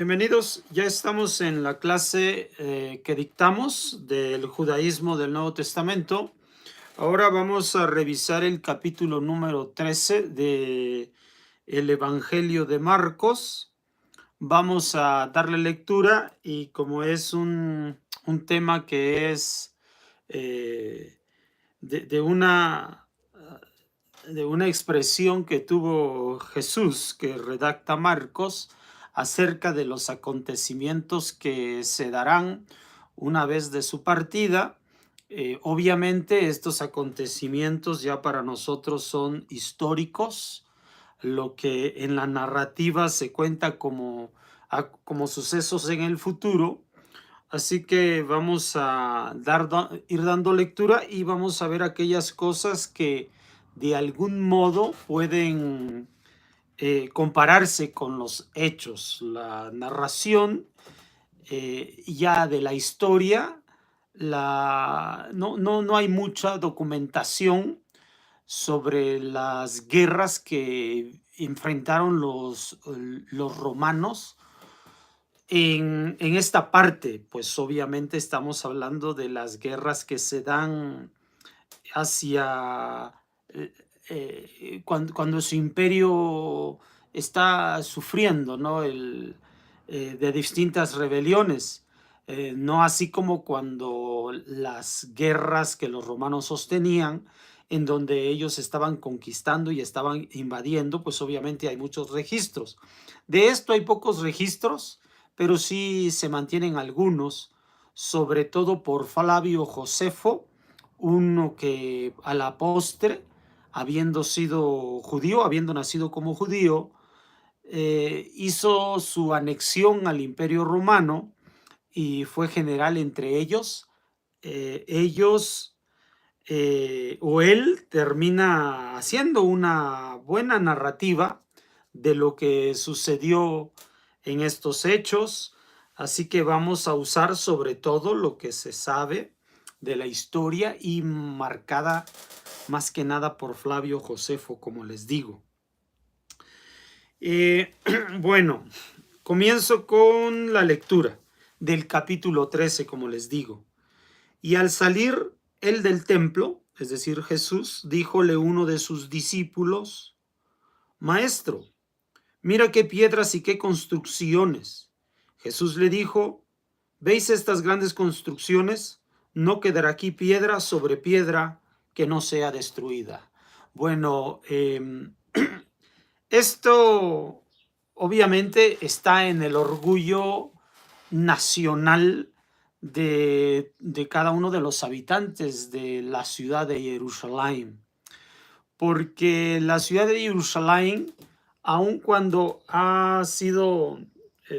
Bienvenidos, ya estamos en la clase que dictamos del judaísmo del Nuevo Testamento. Ahora vamos a revisar el capítulo número 13 de el Evangelio de Marcos. Vamos a darle lectura y como es un tema que es eh, de, de una, de una expresión que tuvo Jesús, que redacta Marcos, acerca de los acontecimientos que se darán una vez de su partida. Obviamente estos acontecimientos ya para nosotros son históricos, lo que en la narrativa se cuenta como sucesos en el futuro. Así que vamos a ir dando lectura y vamos a ver aquellas cosas que de algún modo pueden compararse con los hechos. La narración ya de la historia, no hay mucha documentación sobre las guerras que enfrentaron los romanos en esta parte. Pues obviamente estamos hablando de las guerras que se dan hacia cuando su imperio está sufriendo, ¿no? De distintas rebeliones. No así como cuando las guerras que los romanos sostenían, en donde ellos estaban conquistando y estaban invadiendo, pues obviamente hay muchos registros. De esto hay pocos registros, pero sí se mantienen algunos, sobre todo por Flavio Josefo, uno que a la postre, habiendo sido judío, habiendo nacido como judío, hizo su anexión al Imperio Romano y fue general entre ellos. Ellos o él termina haciendo una buena narrativa de lo que sucedió en estos hechos. Así que vamos a usar sobre todo lo que se sabe de la historia y marcada más que nada por Flavio Josefo, como les digo. Bueno, comienzo con la lectura del capítulo 13, como les digo. Y al salir él del templo, es decir, Jesús, díjole uno de sus discípulos: Maestro, mira qué piedras y qué construcciones. Jesús le dijo: ¿Veis estas grandes construcciones? No quedará aquí piedra sobre piedra que no sea destruida. Bueno, esto obviamente está en el orgullo nacional de cada uno de los habitantes de la ciudad de Jerusalén, porque la ciudad de Jerusalén, aun cuando ha sido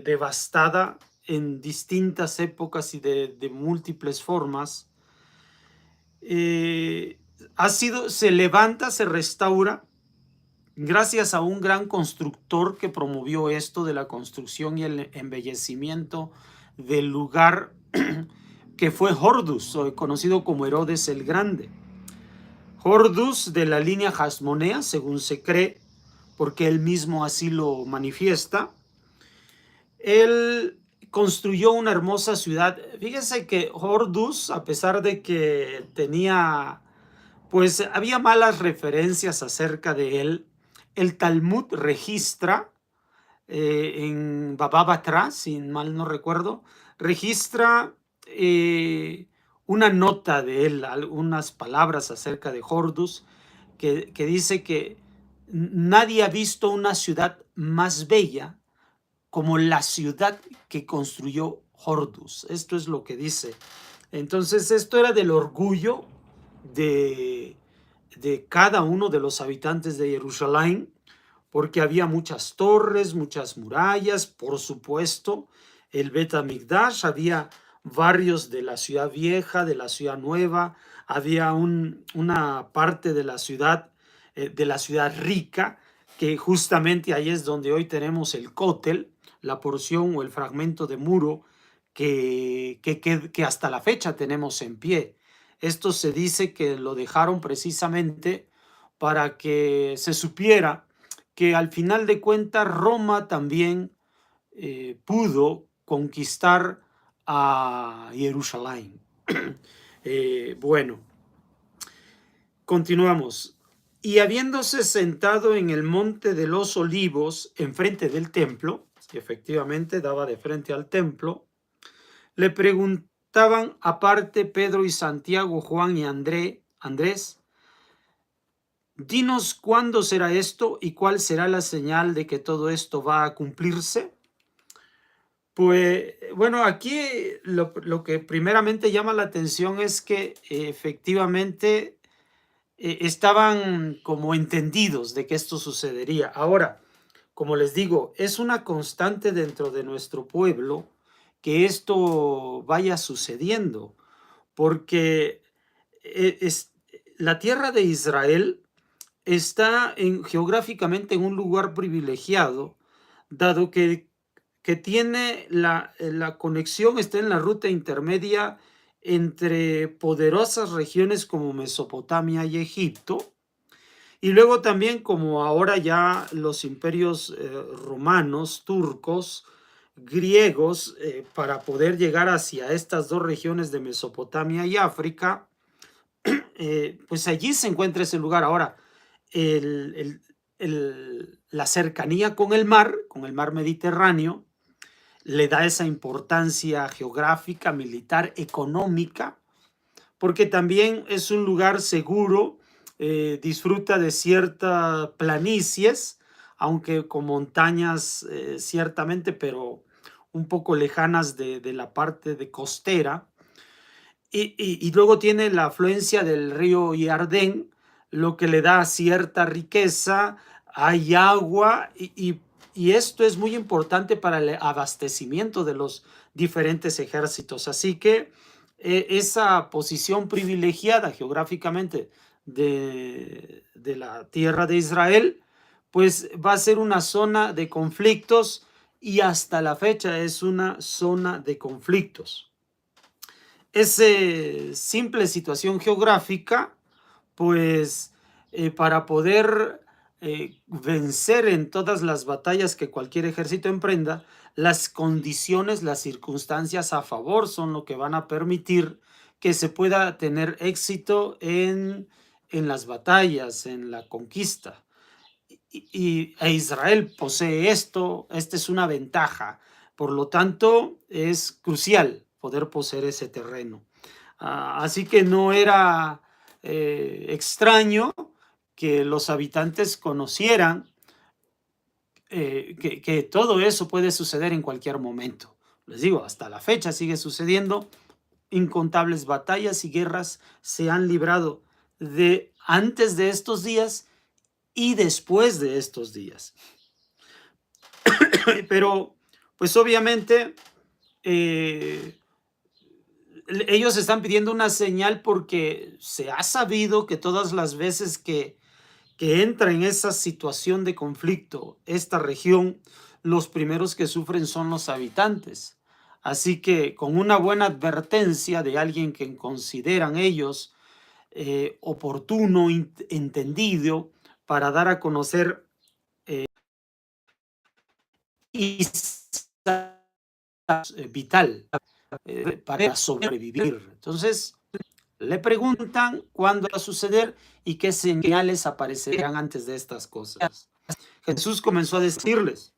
devastada en distintas épocas y de múltiples formas, se levanta, se restaura gracias a un gran constructor que promovió esto de la construcción y el embellecimiento del lugar, que fue Horus, conocido como Herodes el Grande. Horus, de la línea Hasmonea, según se cree, porque él mismo así lo manifiesta. Él construyó una hermosa ciudad. Fíjense que Horus, a pesar de que había malas referencias acerca de él, el Talmud registra en Baba Batra, si mal no recuerdo, registra una nota de él, algunas palabras acerca de Horus, que dice que nadie ha visto una ciudad más bella como la ciudad que construyó Horus. Esto es lo que dice. Entonces, esto era del orgullo de, de cada uno de los habitantes de Jerusalén, porque había muchas torres, muchas murallas, por supuesto, el Bet HaMikdash, había barrios de la ciudad vieja, de la ciudad nueva, había una parte de la ciudad rica, que justamente ahí es donde hoy tenemos el Kotel, la porción o el fragmento de muro que hasta la fecha tenemos en pie. Esto se dice que lo dejaron precisamente para que se supiera que al final de cuentas Roma también pudo conquistar a Jerusalén. Bueno, continuamos. Y habiéndose sentado en el monte de los olivos, enfrente del templo, que efectivamente daba de frente al templo, le preguntaban aparte Pedro y Santiago, Juan y Andrés, dinos cuándo será esto y cuál será la señal de que todo esto va a cumplirse. Pues bueno, aquí lo que primeramente llama la atención es que efectivamente estaban como entendidos de que esto sucedería. Ahora, como les digo, es una constante dentro de nuestro pueblo que esto vaya sucediendo, porque la tierra de Israel está geográficamente en un lugar privilegiado, dado que tiene la conexión, está en la ruta intermedia entre poderosas regiones como Mesopotamia y Egipto, y luego también como ahora ya los imperios romanos, turcos, griegos, para poder llegar hacia estas dos regiones de Mesopotamia y África, pues allí se encuentra ese lugar. Ahora, la cercanía con el mar Mediterráneo, le da esa importancia geográfica, militar, económica, porque también es un lugar seguro, disfruta de ciertas planicies, aunque con montañas ciertamente, pero un poco lejanas de la parte de costera. Y luego tiene la afluencia del río Jardín, lo que le da cierta riqueza, hay agua y esto es muy importante para el abastecimiento de los diferentes ejércitos. Así que esa posición privilegiada geográficamente de la tierra de Israel, pues va a ser una zona de conflictos y hasta la fecha es una zona de conflictos. Esa simple situación geográfica, pues para poder vencer en todas las batallas que cualquier ejército emprenda, las condiciones, las circunstancias a favor son lo que van a permitir que se pueda tener éxito en las batallas, en la conquista. Y Israel posee esto, esta es una ventaja. Por lo tanto, es crucial poder poseer ese terreno. Así que no era extraño que los habitantes conocieran que todo eso puede suceder en cualquier momento. Les digo, hasta la fecha sigue sucediendo. Incontables batallas y guerras se han librado antes de estos días y después de estos días. Pero, pues obviamente, ellos están pidiendo una señal porque se ha sabido que todas las veces que entra en esa situación de conflicto esta región, los primeros que sufren son los habitantes. Así que con una buena advertencia de alguien que consideran ellos oportuno, entendido, para dar a conocer y vital para sobrevivir. Entonces, le preguntan cuándo va a suceder y qué señales aparecerán antes de estas cosas. Jesús comenzó a decirles,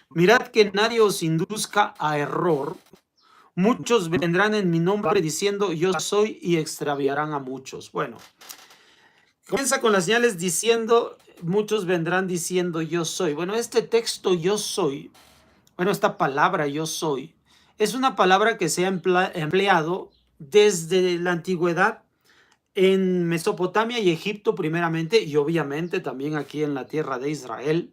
mirad que nadie os induzca a error. Muchos vendrán en mi nombre diciendo yo soy y extraviarán a muchos. Bueno, comienza con las señales diciendo, muchos vendrán diciendo yo soy. Bueno, este texto yo soy, bueno, esta palabra yo soy, es una palabra que se ha empleado desde la antigüedad en Mesopotamia y Egipto primeramente, y obviamente también aquí en la tierra de Israel,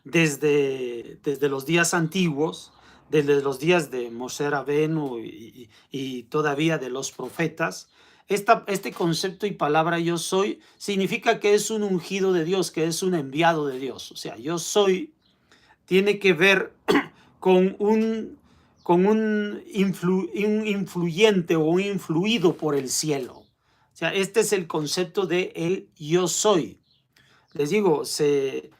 desde los días antiguos, desde los días de Moshe Rabenu y todavía de los profetas. Este concepto y palabra yo soy significa que es un ungido de Dios, que es un enviado de Dios. O sea, yo soy tiene que ver con un influyente o un influido por el cielo. O sea, este es el concepto de el yo soy. Les digo, se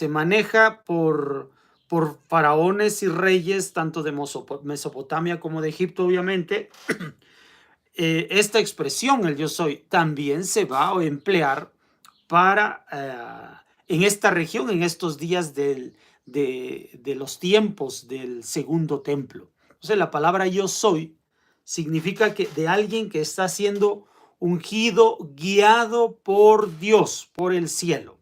maneja por por faraones y reyes, tanto de Mesopotamia como de Egipto, obviamente. Esta expresión, el yo soy, también se va a emplear para en esta región, en estos días de los tiempos del segundo templo. Entonces, la palabra yo soy significa que de alguien que está siendo ungido, guiado por Dios, por el cielo,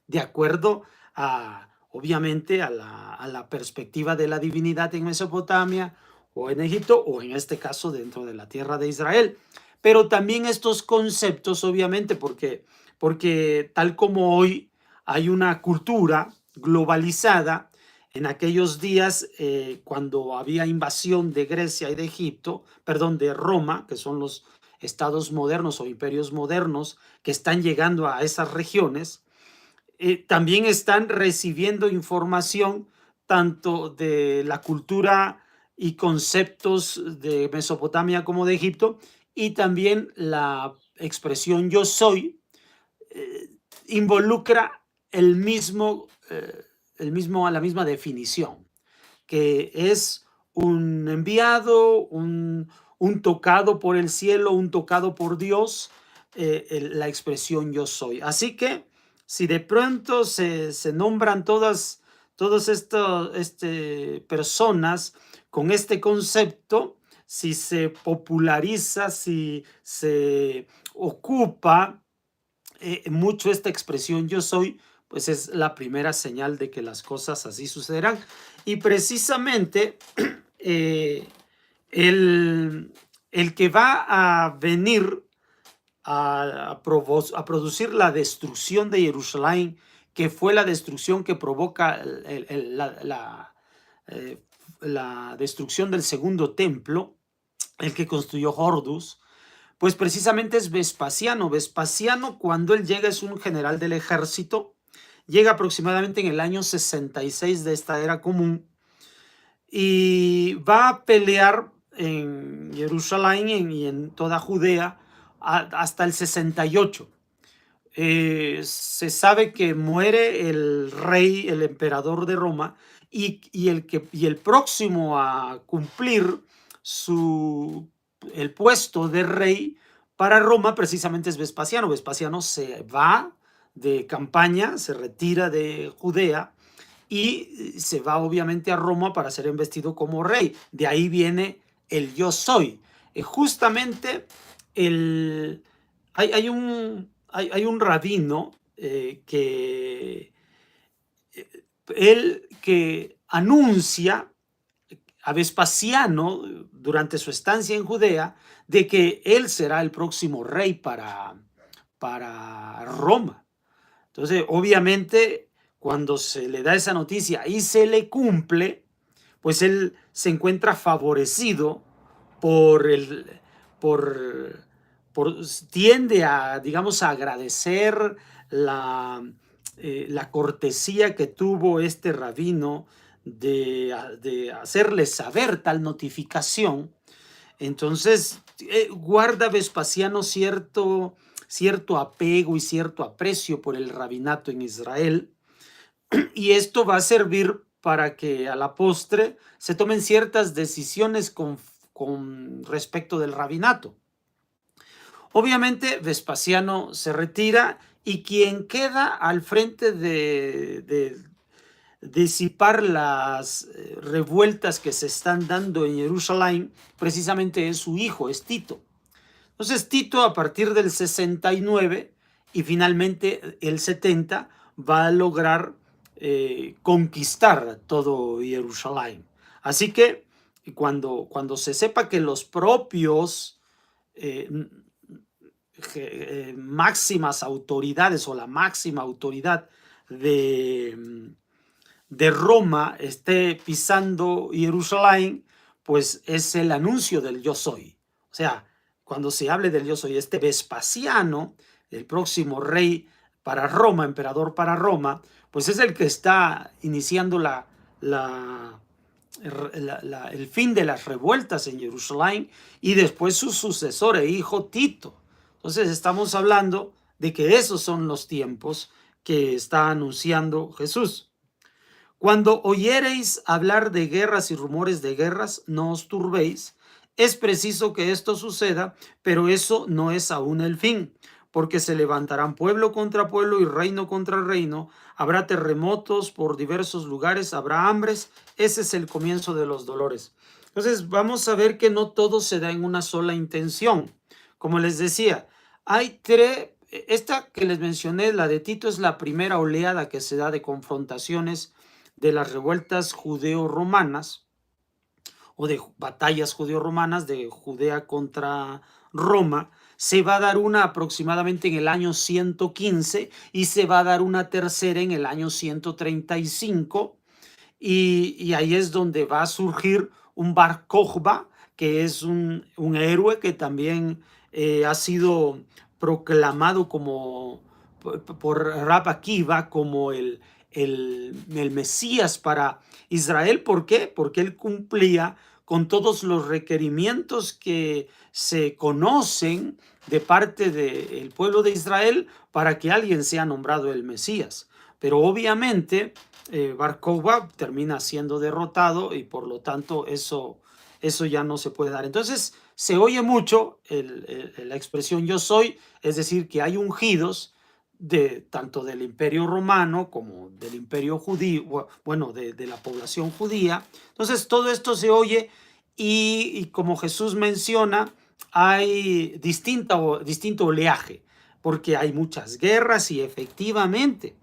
de acuerdo a, obviamente, a la perspectiva de la divinidad en Mesopotamia o en Egipto, o en este caso dentro de la tierra de Israel. Pero también estos conceptos, obviamente, porque tal como hoy hay una cultura globalizada, en aquellos días cuando había invasión de Grecia y de Egipto, perdón, de Roma, que son los estados modernos o imperios modernos que están llegando a esas regiones, también están recibiendo información tanto de la cultura y conceptos de Mesopotamia como de Egipto, y también la expresión yo soy involucra la misma definición, que es un enviado, un tocado por el cielo, un tocado por Dios, la expresión yo soy. Así que si de pronto se nombran todas estas personas con este concepto, si se populariza, si se ocupa mucho esta expresión yo soy, pues es la primera señal de que las cosas así sucederán. Y precisamente el que va a venir a producir la destrucción de Jerusalén, que fue la destrucción que provoca la destrucción del segundo templo, el que construyó Horus, pues precisamente es Vespasiano. Vespasiano, cuando él llega, es un general del ejército, llega aproximadamente en el año 66 de esta era común, y va a pelear en Jerusalén y en toda Judea hasta el 68. Se sabe que muere el rey, el emperador de Roma, y el próximo a cumplir el puesto de rey para Roma precisamente es Vespasiano. Vespasiano se va de campaña, se retira de Judea y se va obviamente a Roma para ser investido como rey. De ahí viene el yo soy. Justamente hay un rabino que anuncia a Vespasiano durante su estancia en Judea de que él será el próximo rey para Roma. Entonces, obviamente, cuando se le da esa noticia y se le cumple, pues él se encuentra favorecido por tiende a, digamos, a agradecer la cortesía que tuvo este rabino de hacerle saber tal notificación. Entonces, guarda Vespasiano cierto apego y cierto aprecio por el rabinato en Israel, y esto va a servir para que a la postre se tomen ciertas decisiones con respecto del rabinato. Obviamente Vespasiano se retira y quien queda al frente de disipar las revueltas que se están dando en Jerusalén precisamente es su hijo, es Tito. Entonces Tito, a partir del 69 y finalmente el 70, va a lograr conquistar todo Jerusalén. Así que cuando se sepa que los propios máximas autoridades o la máxima autoridad de Roma esté pisando Jerusalén, pues es el anuncio del yo soy. O sea, cuando se hable del yo soy, este Vespasiano, el próximo rey para Roma, emperador para Roma, pues es el que está iniciando el fin de las revueltas en Jerusalén, y después su sucesor e hijo Tito. Entonces estamos hablando de que esos son los tiempos que está anunciando Jesús. Cuando oyereis hablar de guerras y rumores de guerras, no os turbéis. Es preciso que esto suceda, pero eso no es aún el fin, porque se levantarán pueblo contra pueblo y reino contra reino. Habrá terremotos por diversos lugares, habrá hambres. Ese es el comienzo de los dolores. Entonces vamos a ver que no todo se da en una sola intención. Como les decía, hay tres, esta que les mencioné, la de Tito, es la primera oleada que se da de confrontaciones de las revueltas judeo-romanas o de batallas judeo-romanas de Judea contra Roma. Se va a dar una aproximadamente en el año 115 y se va a dar una tercera en el año 135 y ahí es donde va a surgir un Bar Kokhba, que es un héroe que también ha sido proclamado como por Rab Akiva como el Mesías para Israel. ¿Por qué? Porque él cumplía con todos los requerimientos que se conocen de parte del pueblo de Israel para que alguien sea nombrado el Mesías. Pero obviamente Bar Kokhba termina siendo derrotado y por lo tanto eso ya no se puede dar. Entonces se oye mucho la expresión yo soy, es decir, que hay ungidos tanto del imperio romano como del imperio judío, bueno, de la población judía. Entonces todo esto se oye y como Jesús menciona, hay distinto oleaje, porque hay muchas guerras y efectivamente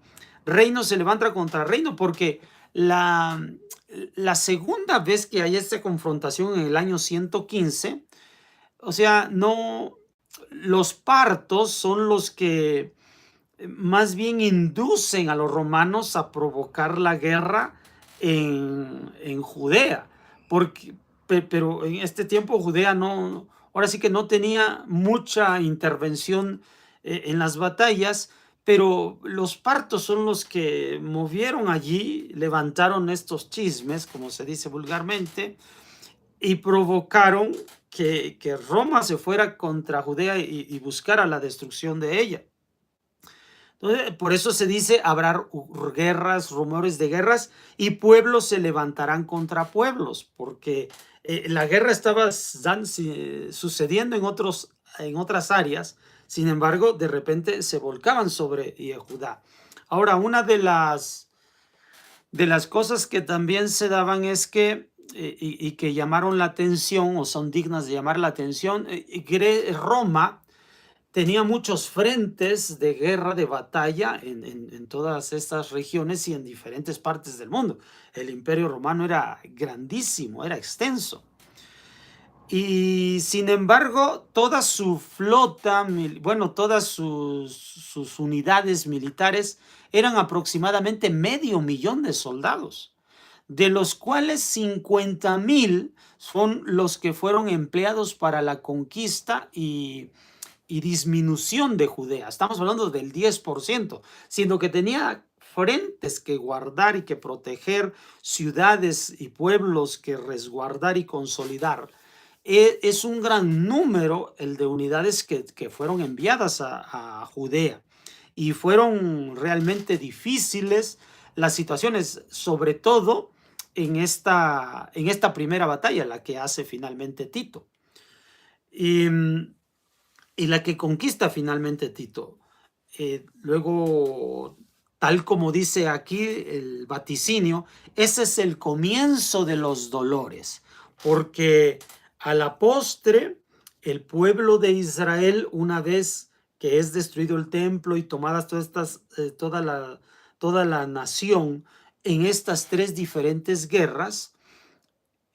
reino se levanta contra reino, porque la segunda vez que hay esta confrontación en el año 115, o sea, no, los partos son los que más bien inducen a los romanos a provocar la guerra en Judea, porque, pero en este tiempo Judea no, ahora sí que no tenía mucha intervención en las batallas, pero los partos son los que movieron allí, levantaron estos chismes, como se dice vulgarmente, y provocaron que Roma se fuera contra Judea y buscara la destrucción de ella. Entonces, por eso se dice, habrá guerras, rumores de guerras, y pueblos se levantarán contra pueblos, porque la guerra estaba sucediendo en otras áreas, sin embargo, de repente se volcaban sobre Judá. Ahora, una de las cosas que también se daban es que, y que llamaron la atención, o son dignas de llamar la atención, Roma tenía muchos frentes de guerra, de batalla en todas estas regiones y en diferentes partes del mundo. El imperio romano era grandísimo, era extenso. Y sin embargo, toda su flota, bueno, todas sus unidades militares eran aproximadamente 500,000 de soldados, de los cuales 50,000 son los que fueron empleados para la conquista y disminución de Judea. Estamos hablando del 10%, siendo que tenía frentes que guardar y que proteger, ciudades y pueblos que resguardar y consolidar. Es un gran número el de unidades que fueron enviadas a Judea y fueron realmente difíciles las situaciones, sobre todo en esta primera batalla, la que hace finalmente Tito. Y la que conquista finalmente Tito. Luego, tal como dice aquí el vaticinio, ese es el comienzo de los dolores, porque a la postre, el pueblo de Israel, una vez que es destruido el templo y tomadas toda la nación en estas tres diferentes guerras,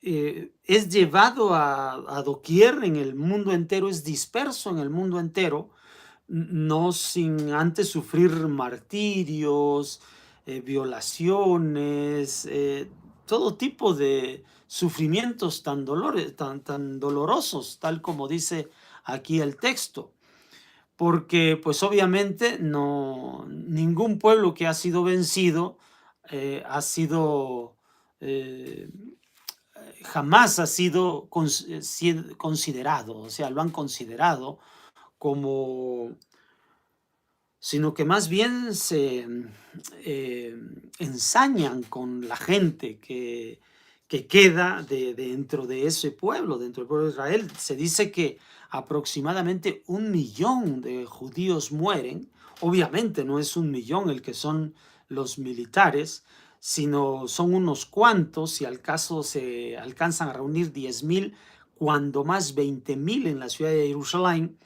es llevado a doquier en el mundo entero, es disperso en el mundo entero, no sin antes sufrir martirios, violaciones, todo tipo de sufrimientos tan dolorosos, tal como dice aquí el texto. Porque pues obviamente ningún pueblo que ha sido vencido ha sido jamás ha sido considerado, o sea, lo han considerado como, sino que más bien se ensañan con la gente que queda dentro de ese pueblo, dentro del pueblo de Israel. Se dice que aproximadamente 1 millón de judíos mueren. Obviamente no es 1 millón el que son los militares, sino son unos cuantos, si al caso se alcanzan a reunir 10,000, cuando más 20,000 en la ciudad de Jerusalén.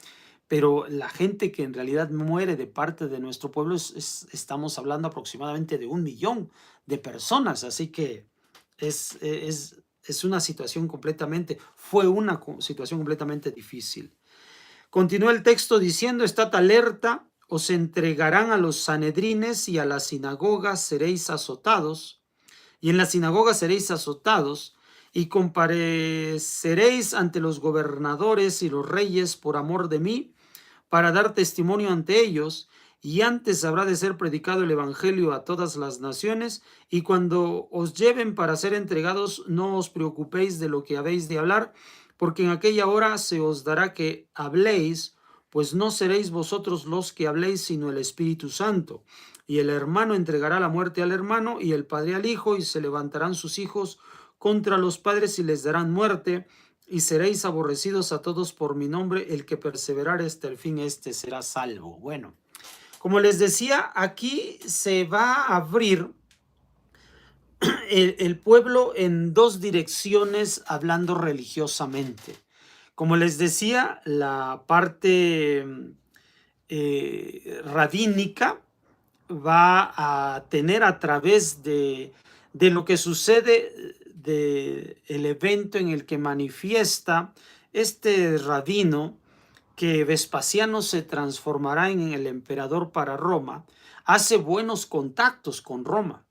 Pero la gente que en realidad muere de parte de nuestro pueblo estamos hablando aproximadamente de 1 millón de personas, así que es una situación fue una situación completamente difícil. Continúa el texto diciendo: estad alerta, os entregarán a los sanedrines y a las sinagogas seréis azotados, y en las sinagogas seréis azotados, y compareceréis ante los gobernadores y los reyes por amor de mí, para dar testimonio ante ellos, y antes habrá de ser predicado el evangelio a todas las naciones, y cuando os lleven para ser entregados, no os preocupéis de lo que habéis de hablar, porque en aquella hora se os dará que habléis, pues no seréis vosotros los que habléis, sino el Espíritu Santo. Y el hermano entregará la muerte al hermano, y el padre al hijo, y se levantarán sus hijos contra los padres y les darán muerte, y seréis aborrecidos a todos por mi nombre. El que perseverare hasta el fin, este será salvo. Bueno, como les decía, aquí se va a abrir el pueblo en dos direcciones, hablando religiosamente. Como les decía, la parte rabínica va a tener, a través de lo que sucede, de el evento en el que manifiesta este rabino, que Vespasiano se transformará en el emperador para Roma, hace buenos contactos con Roma.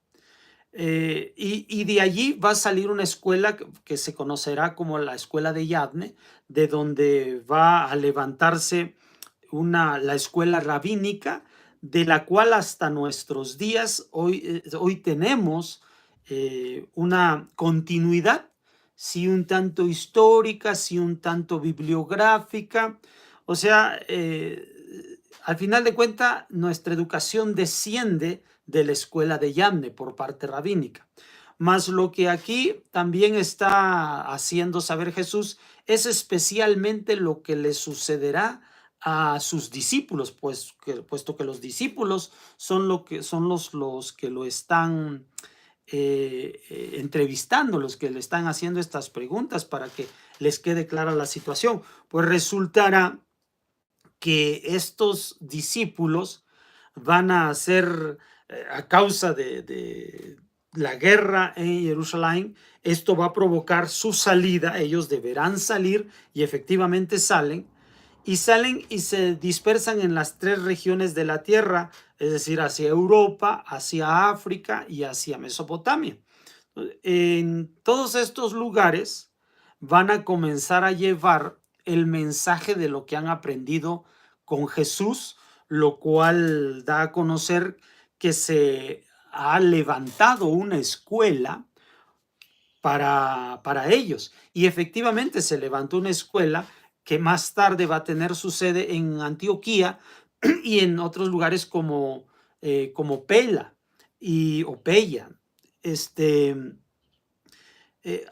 Y de allí va a salir una escuela que se conocerá como la escuela de Yavne, de donde va a levantarse la escuela rabínica, de la cual hasta nuestros días hoy tenemos una continuidad, sí un tanto histórica, sí un tanto bibliográfica. O sea, al final de cuentas, nuestra educación desciende de la escuela de Yavne por parte rabínica. Mas lo que aquí también está haciendo saber Jesús es especialmente lo que le sucederá a sus discípulos, puesto que los discípulos son los que lo están entrevistando, los que le están haciendo estas preguntas para que les quede clara la situación. Pues resultará que estos discípulos van a ser, a causa de la guerra en Jerusalén, esto va a provocar su salida. Ellos deberán salir, y efectivamente salen y se dispersan en las 3 regiones de la tierra, es decir, hacia Europa, hacia África y hacia Mesopotamia. En todos estos lugares van a comenzar a llevar el mensaje de lo que han aprendido con Jesús, lo cual da a conocer que se ha levantado una escuela para ellos. Y efectivamente se levantó una escuela que más tarde va a tener su sede en Antioquía y en otros lugares como Pela o Pella.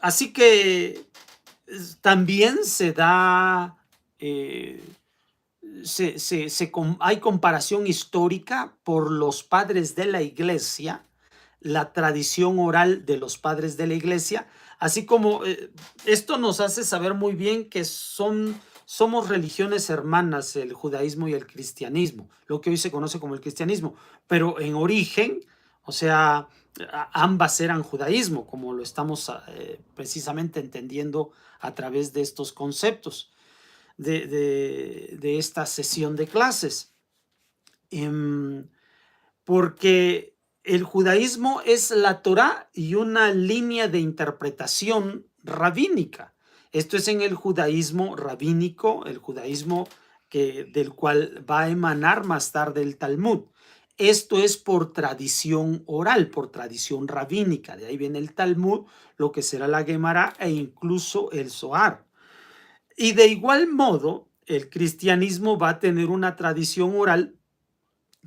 Así que también se da, hay comparación histórica por los padres de la iglesia, la tradición oral de los padres de la iglesia, así como esto nos hace saber muy bien que somos religiones hermanas, el judaísmo y el cristianismo, lo que hoy se conoce como el cristianismo, pero en origen, o sea, ambas eran judaísmo, como lo estamos precisamente entendiendo a través de estos conceptos de esta sesión de clases. Porque el judaísmo es la Torá y una línea de interpretación rabínica. Esto es en el judaísmo rabínico, el judaísmo del cual va a emanar más tarde el Talmud. Esto es por tradición oral, por tradición rabínica. De ahí viene el Talmud, lo que será la Gemara e incluso el Zohar. Y de igual modo, el cristianismo va a tener una tradición oral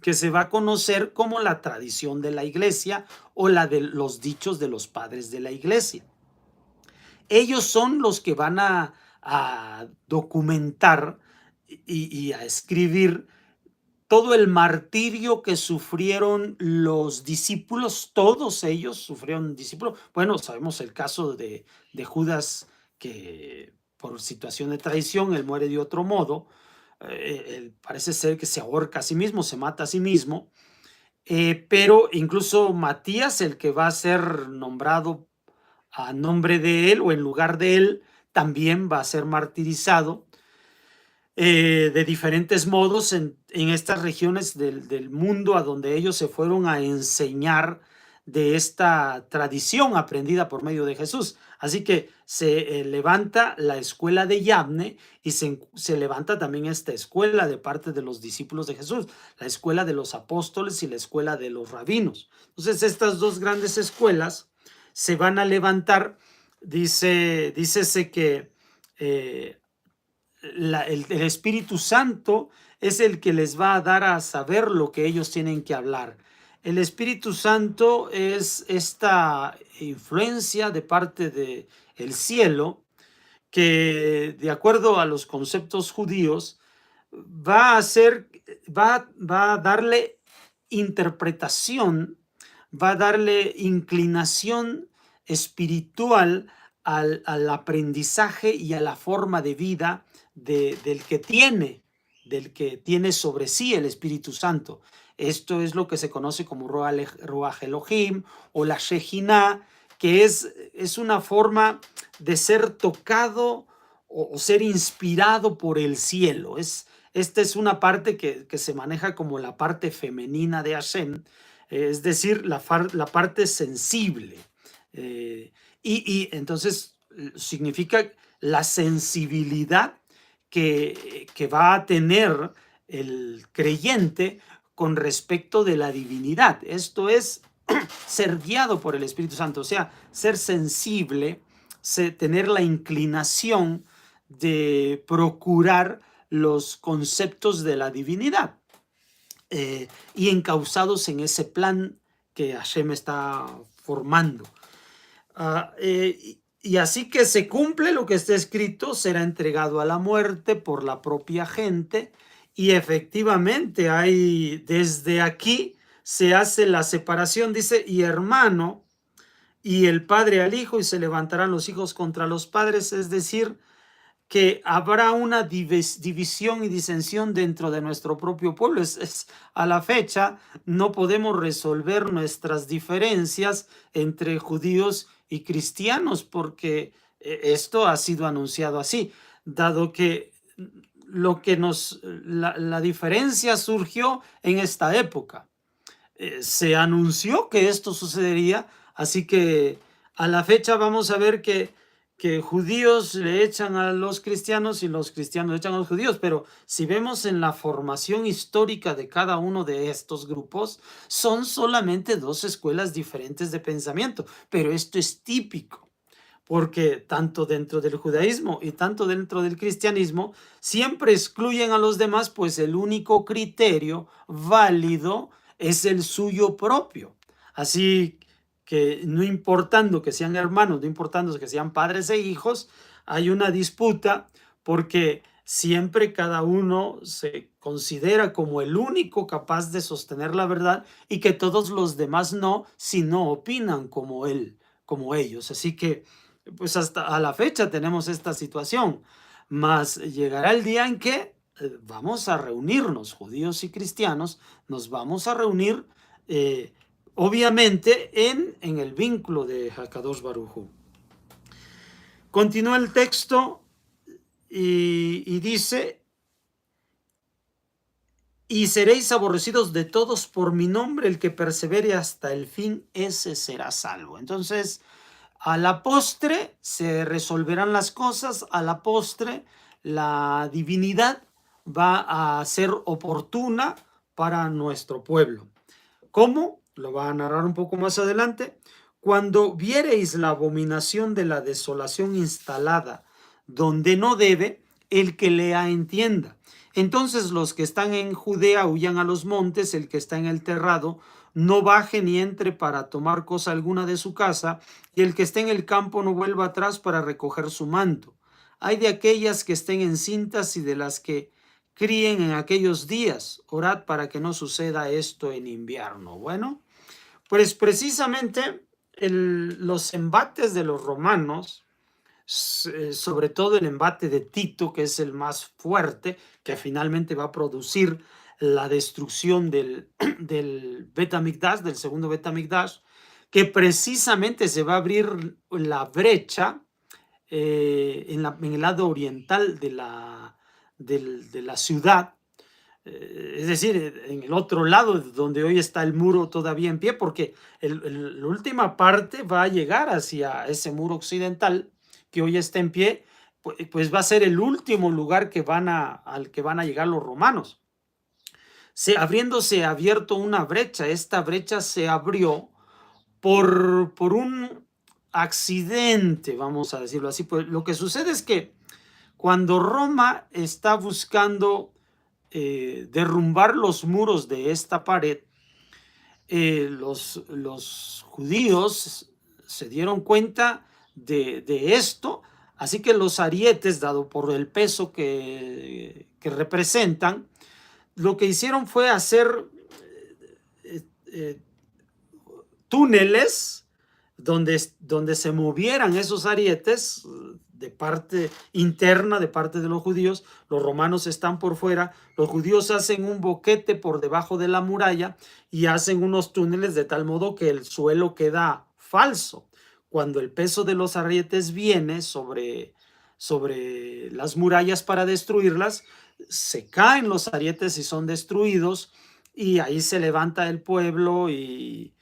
que se va a conocer como la tradición de la iglesia o la de los dichos de los padres de la iglesia. Ellos son los que van a documentar y a escribir todo el martirio que sufrieron los discípulos. Todos ellos sufrieron discípulos. Bueno, sabemos el caso de Judas, que por situación de traición, él muere de otro modo. Él parece ser que se ahorca a sí mismo, se mata a sí mismo. Pero incluso Matías, el que va a ser nombrado a nombre de él o en lugar de él, también va a ser martirizado de diferentes modos en estas regiones del mundo a donde ellos se fueron a enseñar de esta tradición aprendida por medio de Jesús. Así que se levanta la escuela de Yavne y se levanta también esta escuela de parte de los discípulos de Jesús, la escuela de los apóstoles y la escuela de los rabinos. Entonces estas dos grandes escuelas se van a levantar. Dícese que el Espíritu Santo es el que les va a dar a saber lo que ellos tienen que hablar. El Espíritu Santo es esta influencia de parte del cielo que, de acuerdo a los conceptos judíos, va a darle interpretación, va a darle inclinación espiritual al aprendizaje y a la forma de vida del que tiene sobre sí el Espíritu Santo. Esto es lo que se conoce como Ruach Elohim o la Shejinah, que es una forma de ser tocado o ser inspirado por el cielo. Esta es una parte que se maneja como la parte femenina de Hashem, es decir, la parte sensible. Y entonces significa la sensibilidad que va a tener el creyente con respecto de la divinidad. Esto es ser guiado por el Espíritu Santo, o sea, ser sensible, tener la inclinación de procurar los conceptos de la divinidad y encausados en ese plan que Hashem está formando. Y así que se cumple lo que está escrito, será entregado a la muerte por la propia gente, y efectivamente hay, desde aquí se hace la separación, dice, y hermano, y el padre al hijo, y se levantarán los hijos contra los padres, es decir, que habrá una división y disensión dentro de nuestro propio pueblo. A la fecha no podemos resolver nuestras diferencias entre judíos y cristianos porque esto ha sido anunciado así, dado que la diferencia surgió en esta época. Se anunció que esto sucedería, así que a la fecha vamos a ver que judíos le echan a los cristianos y los cristianos le echan a los judíos, pero si vemos en la formación histórica de cada uno de estos grupos, son solamente dos escuelas diferentes de pensamiento, pero esto es típico, porque tanto dentro del judaísmo y tanto dentro del cristianismo siempre excluyen a los demás, pues el único criterio válido es el suyo propio. Así que no importando que sean hermanos, no importando que sean padres e hijos, hay una disputa porque siempre cada uno se considera como el único capaz de sostener la verdad y que todos los demás no, si no opinan como él, como ellos. Así que pues hasta a la fecha tenemos esta situación, mas llegará el día en que vamos a reunirnos, judíos y cristianos, nos vamos a reunir obviamente en el vínculo de Hakadosh Baruj Hu. Continúa el texto y dice, y seréis aborrecidos de todos por mi nombre, el que persevere hasta el fin, ese será salvo. Entonces, a la postre se resolverán las cosas, a la postre la divinidad va a ser oportuna para nuestro pueblo. ¿Cómo? Lo va a narrar un poco más adelante. Cuando viereis la abominación de la desolación instalada donde no debe, el que lea entienda. Entonces los que están en Judea huyan a los montes, el que está en el terrado no baje ni entre para tomar cosa alguna de su casa, y el que esté en el campo no vuelva atrás para recoger su manto. Hay de aquellas que estén encintas y de las que críen en aquellos días. Orad para que no suceda esto en invierno. Bueno, pues precisamente los embates de los romanos, sobre todo el embate de Tito, que es el más fuerte, que finalmente va a producir la destrucción del Bet HaMikdash, del segundo Bet HaMikdash, que precisamente se va a abrir la brecha en el lado oriental de la ciudad, es decir, en el otro lado donde hoy está el muro todavía en pie, porque la última parte va a llegar hacia ese muro occidental que hoy está en pie, pues va a ser el último lugar al que van a llegar los romanos. Habiéndose abierto una brecha, esta brecha se abrió por un accidente, vamos a decirlo así. Pues lo que sucede es que cuando Roma está buscando derrumbar los muros de esta pared, los judíos se dieron cuenta de esto, así que los arietes, dado por el peso que representan, lo que hicieron fue hacer túneles donde se movieran esos arietes de parte interna, de parte de los judíos. Los romanos están por fuera, los judíos hacen un boquete por debajo de la muralla y hacen unos túneles de tal modo que el suelo queda falso. Cuando el peso de los arietes viene sobre las murallas para destruirlas, se caen los arietes y son destruidos, y ahí se levanta el pueblo y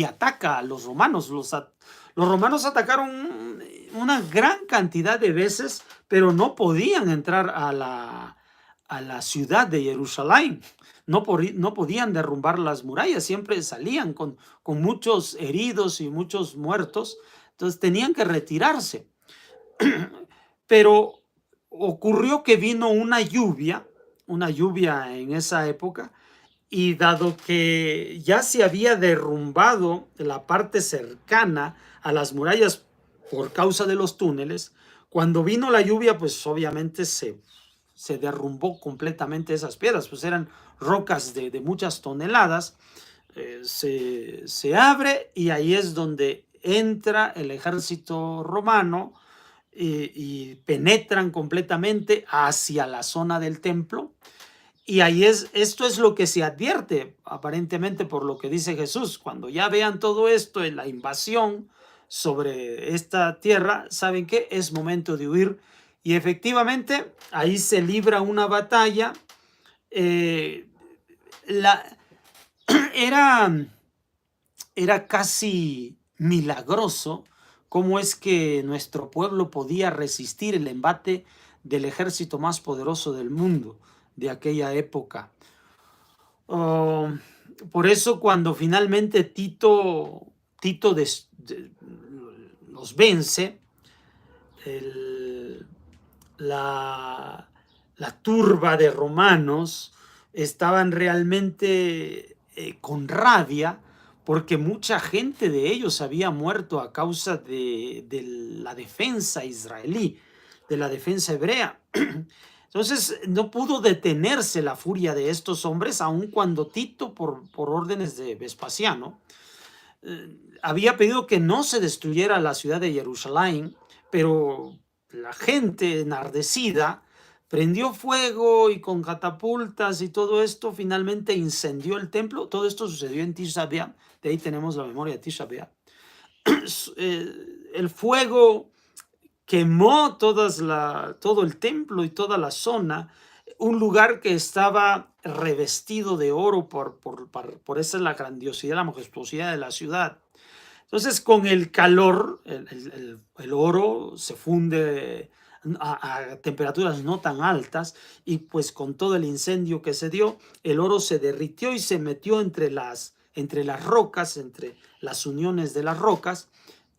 ataca a los romanos. Los romanos atacaron una gran cantidad de veces, pero no podían entrar a la ciudad de Jerusalén. No podían derrumbar las murallas, siempre salían con muchos heridos y muchos muertos, entonces tenían que retirarse. Pero ocurrió que vino una lluvia en esa época, y dado que ya se había derrumbado la parte cercana a las murallas por causa de los túneles, cuando vino la lluvia, pues obviamente se derrumbó completamente esas piedras, pues eran rocas de muchas toneladas. Se abre y ahí es donde entra el ejército romano, y penetran completamente hacia la zona del templo. Y esto es lo que se advierte aparentemente por lo que dice Jesús. Cuando ya vean todo esto en la invasión sobre esta tierra, ¿saben qué? Es momento de huir. Y efectivamente ahí se libra una batalla. Era casi milagroso cómo es que nuestro pueblo podía resistir el embate del ejército más poderoso del mundo de aquella época. Por eso cuando finalmente Tito los vence, la turba de romanos estaban realmente con rabia, porque mucha gente de ellos había muerto a causa de la defensa israelí, de la defensa hebrea. Entonces no pudo detenerse la furia de estos hombres, aun cuando Tito, por órdenes de Vespasiano, había pedido que no se destruyera la ciudad de Jerusalén, pero la gente enardecida prendió fuego y con catapultas y todo esto finalmente incendió el templo. Todo esto sucedió en Tisha B'Av, de ahí tenemos la memoria de Tisha B'Av. El fuego quemó todo el templo y toda la zona, un lugar que estaba revestido de oro, por esa es la grandiosidad, la majestuosidad de la ciudad. Entonces, con el calor, el oro se funde a temperaturas no tan altas, y pues con todo el incendio que se dio, el oro se derritió y se metió entre las rocas, entre las uniones de las rocas,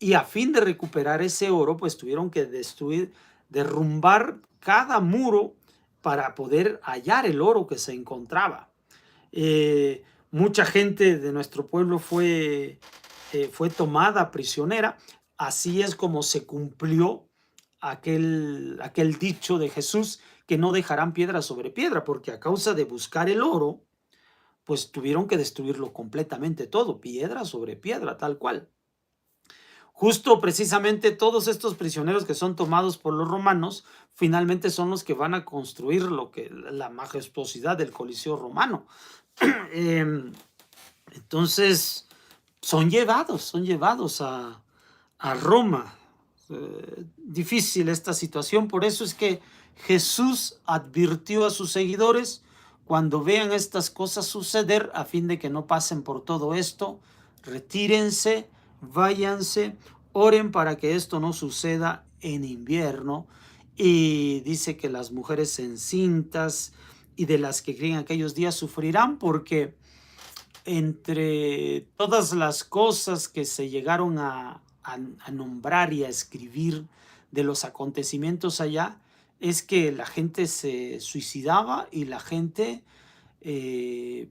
y a fin de recuperar ese oro, pues tuvieron que derrumbar cada muro para poder hallar el oro que se encontraba. Mucha gente de nuestro pueblo fue tomada prisionera. Así es como se cumplió aquel dicho de Jesús, que no dejarán piedra sobre piedra, porque a causa de buscar el oro, pues tuvieron que destruirlo completamente todo, piedra sobre piedra, tal cual. Justo precisamente todos estos prisioneros que son tomados por los romanos, finalmente son los que van a construir la majestuosidad del Coliseo romano. Entonces, son llevados a Roma. Difícil esta situación, por eso es que Jesús advirtió a sus seguidores: cuando vean estas cosas suceder, a fin de que no pasen por todo esto, retírense, váyanse, oren para que esto no suceda en invierno. Y dice que las mujeres encintas y de las que creen aquellos días sufrirán, porque entre todas las cosas que se llegaron a nombrar y a escribir de los acontecimientos allá, es que la gente se suicidaba y la gente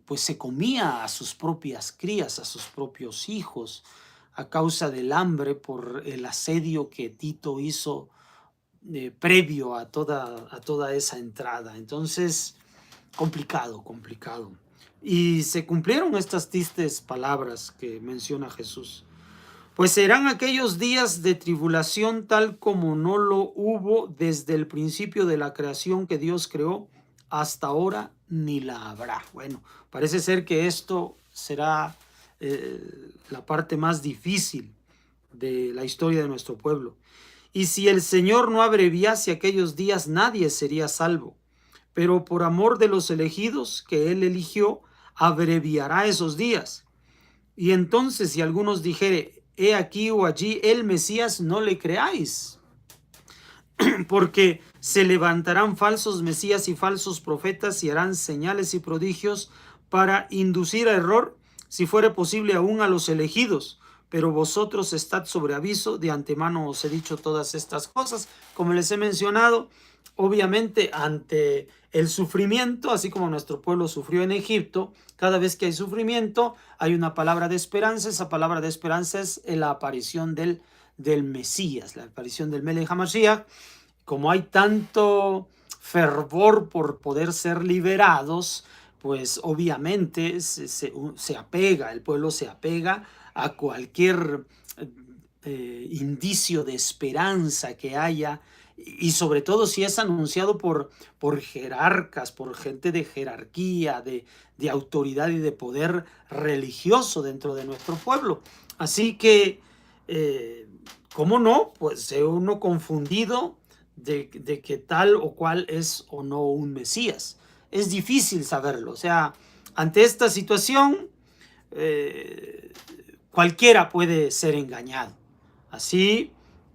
pues se comía a sus propias crías, a sus propios hijos, a causa del hambre por el asedio que Tito hizo previo a toda esa entrada. Entonces, complicado. Y se cumplieron estas tristes palabras que menciona Jesús. Pues serán aquellos días de tribulación tal como no lo hubo desde el principio de la creación que Dios creó hasta ahora, ni la habrá. Bueno, parece ser que esto será la parte más difícil de la historia de nuestro pueblo. Y si el Señor no abreviase aquellos días, nadie sería salvo. Pero por amor de los elegidos que Él eligió, abreviará esos días. Y entonces, si algunos dijere: he aquí o allí el Mesías, no le creáis, porque se levantarán falsos mesías y falsos profetas y harán señales y prodigios para inducir a error, si fuere posible aún a los elegidos. Pero vosotros estad sobre aviso, de antemano os he dicho todas estas cosas. Como les he mencionado, obviamente ante el sufrimiento, así como nuestro pueblo sufrió en Egipto, cada vez que hay sufrimiento hay una palabra de esperanza. Esa palabra de esperanza es la aparición del Mesías, la aparición del Melech HaMashiach. Como hay tanto fervor por poder ser liberados, pues obviamente el pueblo se apega a cualquier indicio de esperanza que haya, y sobre todo si es anunciado por jerarcas, por gente de jerarquía, de autoridad y de poder religioso dentro de nuestro pueblo. Así que, ¿cómo no? Pues se uno confundido de que tal o cual es o no un Mesías. Es difícil saberlo. O sea, ante esta situación, cualquiera puede ser engañado. Así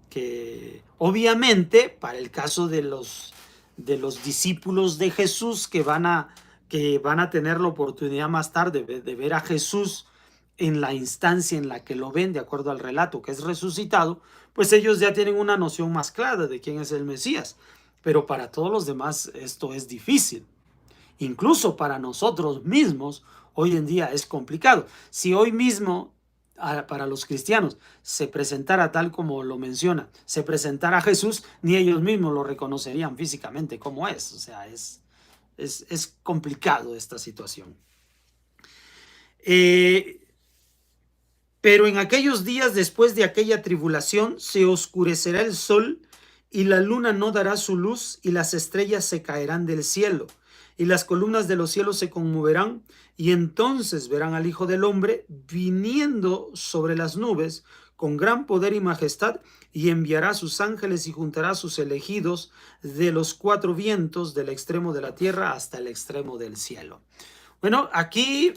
que, obviamente, para el caso de los discípulos de Jesús que van a tener la oportunidad más tarde de ver a Jesús en la instancia en la que lo ven, de acuerdo al relato, que es resucitado, pues ellos ya tienen una noción más clara de quién es el Mesías. Pero para todos los demás esto es difícil. Incluso para nosotros mismos hoy en día es complicado. Si hoy mismo para los cristianos se presentara tal como lo menciona, se presentara Jesús, ni ellos mismos lo reconocerían físicamente como es. O sea, es complicado esta situación. Pero en aquellos días después de aquella tribulación se oscurecerá el sol y la luna no dará su luz y las estrellas se caerán del cielo y las columnas de los cielos se conmoverán, y entonces verán al Hijo del Hombre viniendo sobre las nubes con gran poder y majestad, y enviará a sus ángeles y juntará a sus elegidos de los cuatro vientos, del extremo de la tierra hasta el extremo del cielo. Bueno, aquí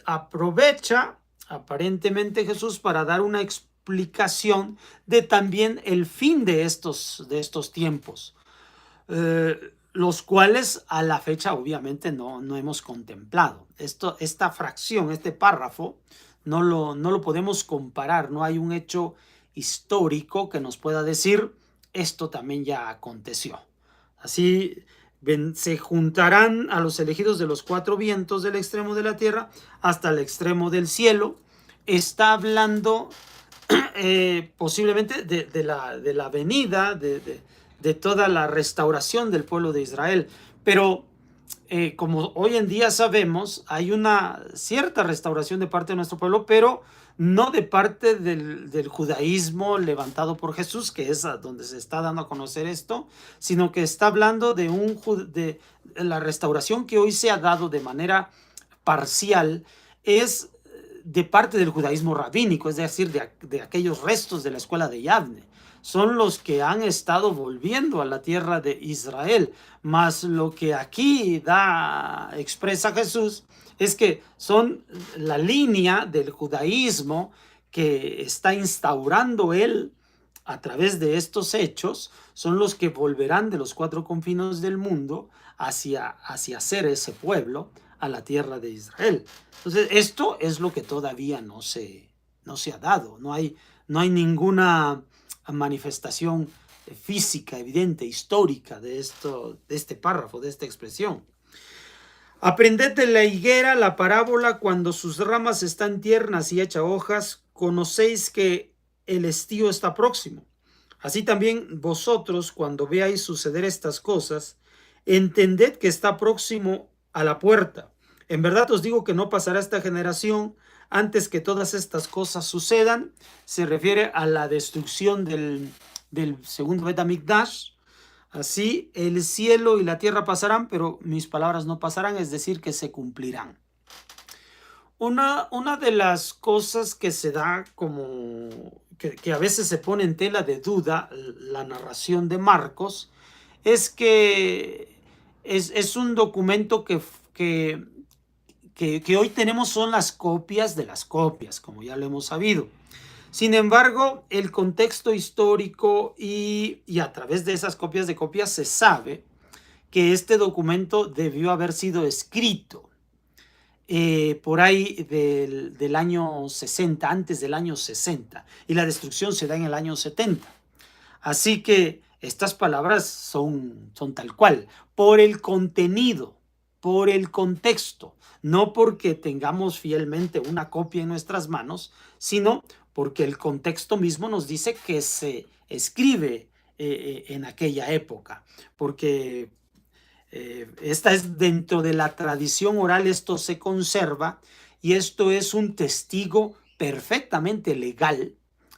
aprovecha aparentemente Jesús para dar una explicación de también el fin de estos tiempos, los cuales a la fecha obviamente no hemos contemplado. Esta fracción, este párrafo, no lo podemos comparar, no hay un hecho histórico que nos pueda decir, esto también ya aconteció. Así se juntarán a los elegidos de los cuatro vientos del extremo de la tierra hasta el extremo del cielo. Está hablando posiblemente de la venida, de toda la restauración del pueblo de Israel. Pero como hoy en día sabemos, hay una cierta restauración de parte de nuestro pueblo, pero no de parte del judaísmo levantado por Jesús, que es a donde se está dando a conocer esto, sino que está hablando de la restauración que hoy se ha dado de manera parcial, es de parte del judaísmo rabínico, es decir, de aquellos restos de la escuela de Yavne. Son los que han estado volviendo a la tierra de Israel. Mas lo que aquí expresa Jesús es que son la línea del judaísmo que está instaurando él a través de estos hechos, son los que volverán de los cuatro confines del mundo hacia ser ese pueblo a la tierra de Israel. Entonces, esto es lo que todavía no se ha dado. No hay ninguna manifestación física, evidente, histórica de este párrafo, de esta expresión. Aprended de la higuera la parábola: cuando sus ramas están tiernas y hecha hojas, conocéis que el estío está próximo. Así también vosotros, cuando veáis suceder estas cosas, entended que está próximo a la puerta. En verdad os digo que no pasará esta generación antes que todas estas cosas sucedan. Se refiere a la destrucción del segundo Bet HaMikdash. Así el cielo y la tierra pasarán, pero mis palabras no pasarán, es decir, que se cumplirán. Una de las cosas que se da como que a veces se pone en tela de duda la narración de Marcos es que es un documento que hoy tenemos, son las copias de las copias, como ya lo hemos sabido. Sin embargo, el contexto histórico y a través de esas copias de copias se sabe que este documento debió haber sido escrito por ahí del año 60, antes del año 60, y la destrucción se da en el año 70. Así que estas palabras son tal cual, por el contenido, por el contexto, no porque tengamos fielmente una copia en nuestras manos, sino porque el contexto mismo nos dice que se escribe en aquella época, porque esta es dentro de la tradición oral, esto se conserva y esto es un testigo perfectamente legal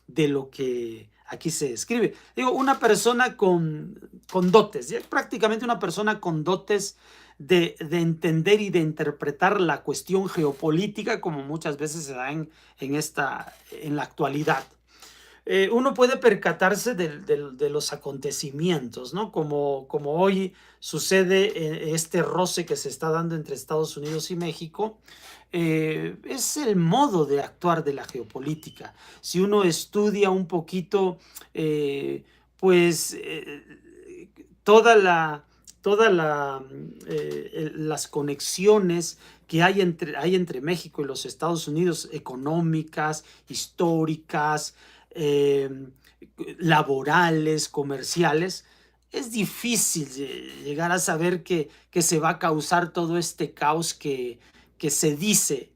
de lo que aquí se escribe. Digo, una persona con dotes, prácticamente una persona con dotes de entender y de interpretar la cuestión geopolítica, como muchas veces se da en la actualidad. Uno puede percatarse de los acontecimientos, ¿no? Como hoy sucede este roce que se está dando entre Estados Unidos y México. Es el modo de actuar de la geopolítica. Si uno estudia un poquito, pues las conexiones que hay entre México y los Estados Unidos, económicas, históricas, laborales, comerciales, es difícil llegar a saber que se va a causar todo este caos que se dice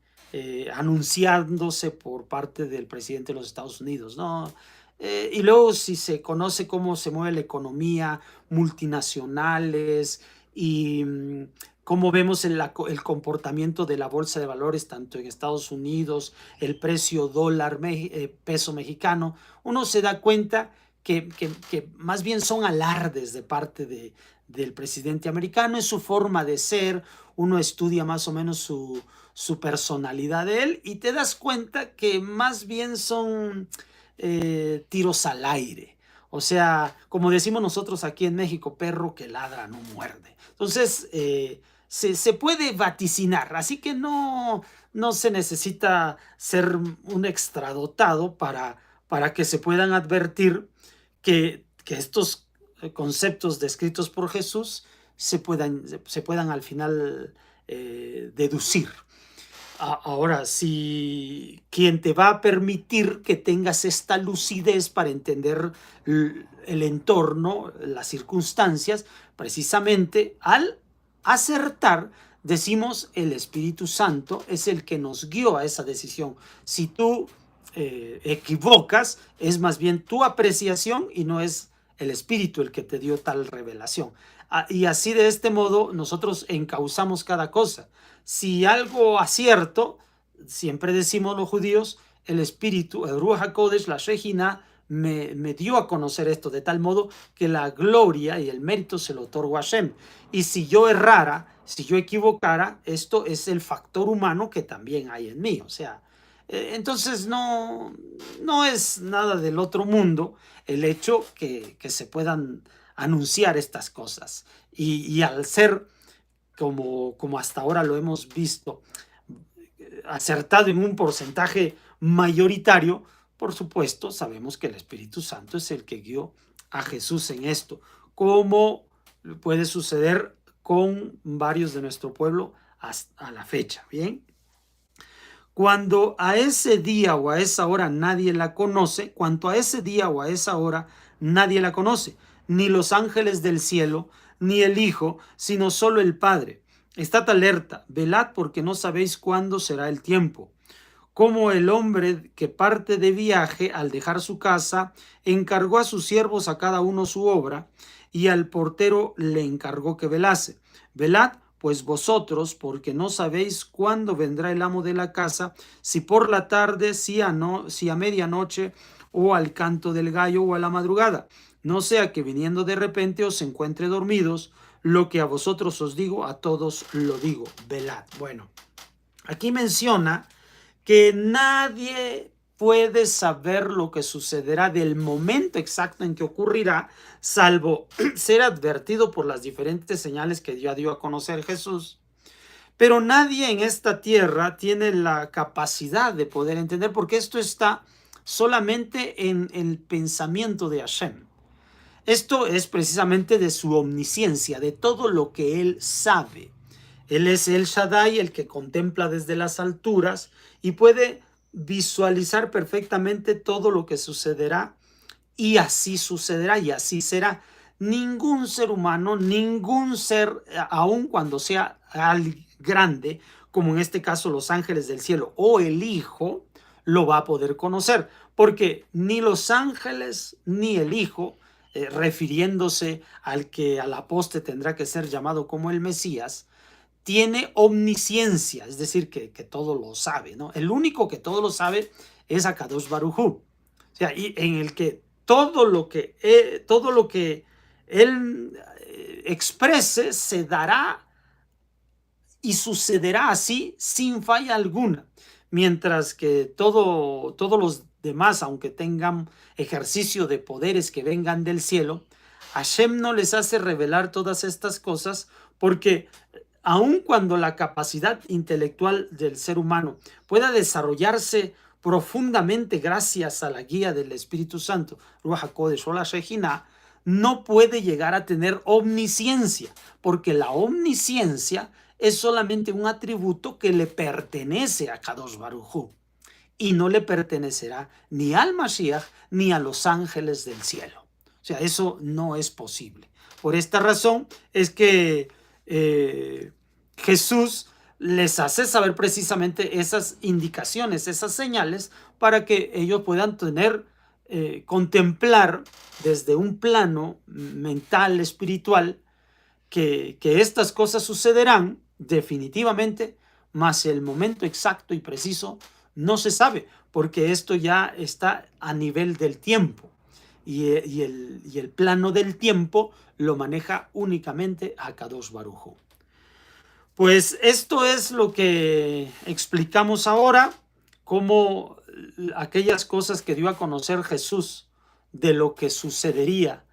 anunciándose por parte del presidente de los Estados Unidos, ¿no? Y luego, si se conoce cómo se mueve la economía, multinacionales y cómo vemos el comportamiento de la bolsa de valores tanto en Estados Unidos, el precio dólar, peso mexicano, uno se da cuenta que más bien son alardes de parte del presidente americano, es su forma de ser. Uno estudia más o menos su personalidad de él y te das cuenta que más bien son tiros al aire. O sea, como decimos nosotros aquí en México, perro que ladra no muerde. Entonces, se puede vaticinar, así que no se necesita ser un extradotado para que se puedan advertir que estos conceptos descritos por Jesús se puedan al final deducir. Ahora, si quien te va a permitir que tengas esta lucidez para entender el entorno, las circunstancias, precisamente al acertar, decimos el Espíritu Santo es el que nos guió a esa decisión. Si tú equivocas, es más bien tu apreciación y no es el Espíritu el que te dio tal revelación. Y así de este modo nosotros encauzamos cada cosa. Si algo acierto, siempre decimos los judíos, el espíritu, el Ruach HaKodesh, la Shejina, me dio a conocer esto de tal modo que la gloria y el mérito se lo otorgo a Hashem. Y si yo errara, si yo equivocara, esto es el factor humano que también hay en mí. O sea, entonces no es nada del otro mundo el hecho que se puedan anunciar estas cosas. Y al ser como hasta ahora lo hemos visto, acertado en un porcentaje mayoritario, por supuesto, sabemos que el Espíritu Santo es el que guió a Jesús en esto, como puede suceder con varios de nuestro pueblo hasta la fecha. Bien, cuando a ese día o a esa hora nadie la conoce, cuanto a ese día o a esa hora nadie la conoce, ni los ángeles del cielo, ni el Hijo, sino solo el Padre. Estad alerta, velad porque no sabéis cuándo será el tiempo. Como el hombre que parte de viaje al dejar su casa, encargó a sus siervos a cada uno su obra, y al portero le encargó que velase. Velad pues vosotros, porque no sabéis cuándo vendrá el amo de la casa, si por la tarde, si a medianoche, o al canto del gallo, o a la madrugada. No sea que viniendo de repente os encuentre dormidos. Lo que a vosotros os digo, a todos lo digo, velad. Bueno, aquí menciona que nadie puede saber lo que sucederá del momento exacto en que ocurrirá, salvo ser advertido por las diferentes señales que ya dio a conocer Jesús. Pero nadie en esta tierra tiene la capacidad de poder entender, porque esto está solamente en el pensamiento de Hashem. Esto es precisamente de su omnisciencia, de todo lo que él sabe. Él es el Shaddai, el que contempla desde las alturas y puede visualizar perfectamente todo lo que sucederá, y así sucederá y así será. Ningún ser humano, ningún ser, aun cuando sea grande, como en este caso los ángeles del cielo o el Hijo, lo va a poder conocer, porque ni los ángeles ni el Hijo, refiriéndose al que a la postre tendrá que ser llamado como el Mesías, tiene omnisciencia, es decir, que todo lo sabe, ¿no? El único que todo lo sabe es Akadosh Baruj Hu. O sea, y en el que todo lo que él exprese se dará y sucederá así sin falla alguna. Mientras que todos los demás, aunque tengan ejercicio de poderes que vengan del cielo, Hashem no les hace revelar todas estas cosas, porque aun cuando la capacidad intelectual del ser humano pueda desarrollarse profundamente gracias a la guía del Espíritu Santo, Ruach HaKodesh o la Shejina, no puede llegar a tener omnisciencia, porque la omnisciencia es solamente un atributo que le pertenece a Kadosh Baruj Hu, y no le pertenecerá ni al Mashiach ni a los ángeles del cielo. O sea, eso no es posible. Por esta razón es que Jesús les hace saber precisamente esas indicaciones, esas señales, para que ellos puedan tener, contemplar desde un plano mental, espiritual, que estas cosas sucederán definitivamente, mas el momento exacto y preciso no se sabe, porque esto ya está a nivel del tiempo, y el plano del tiempo lo maneja únicamente Akadosh Baruj Hu. Pues esto es lo que explicamos ahora, como aquellas cosas que dio a conocer Jesús de lo que sucedería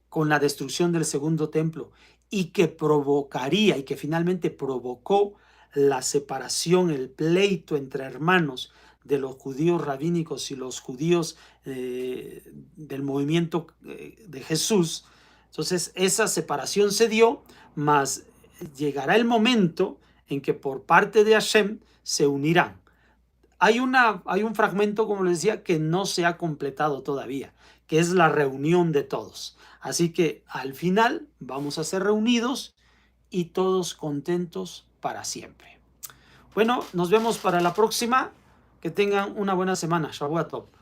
con la destrucción del segundo templo, y que provocaría y que finalmente provocó la separación, el pleito entre hermanos de los judíos rabínicos y los judíos del movimiento de Jesús. Entonces esa separación se dio, mas llegará el momento en que por parte de Hashem se unirán. Hay un fragmento, como les decía, que no se ha completado todavía, que es la reunión de todos. Así que al final vamos a ser reunidos y todos contentos para siempre. Bueno, nos vemos para la próxima. Que tengan una buena semana. Shabbat Tov.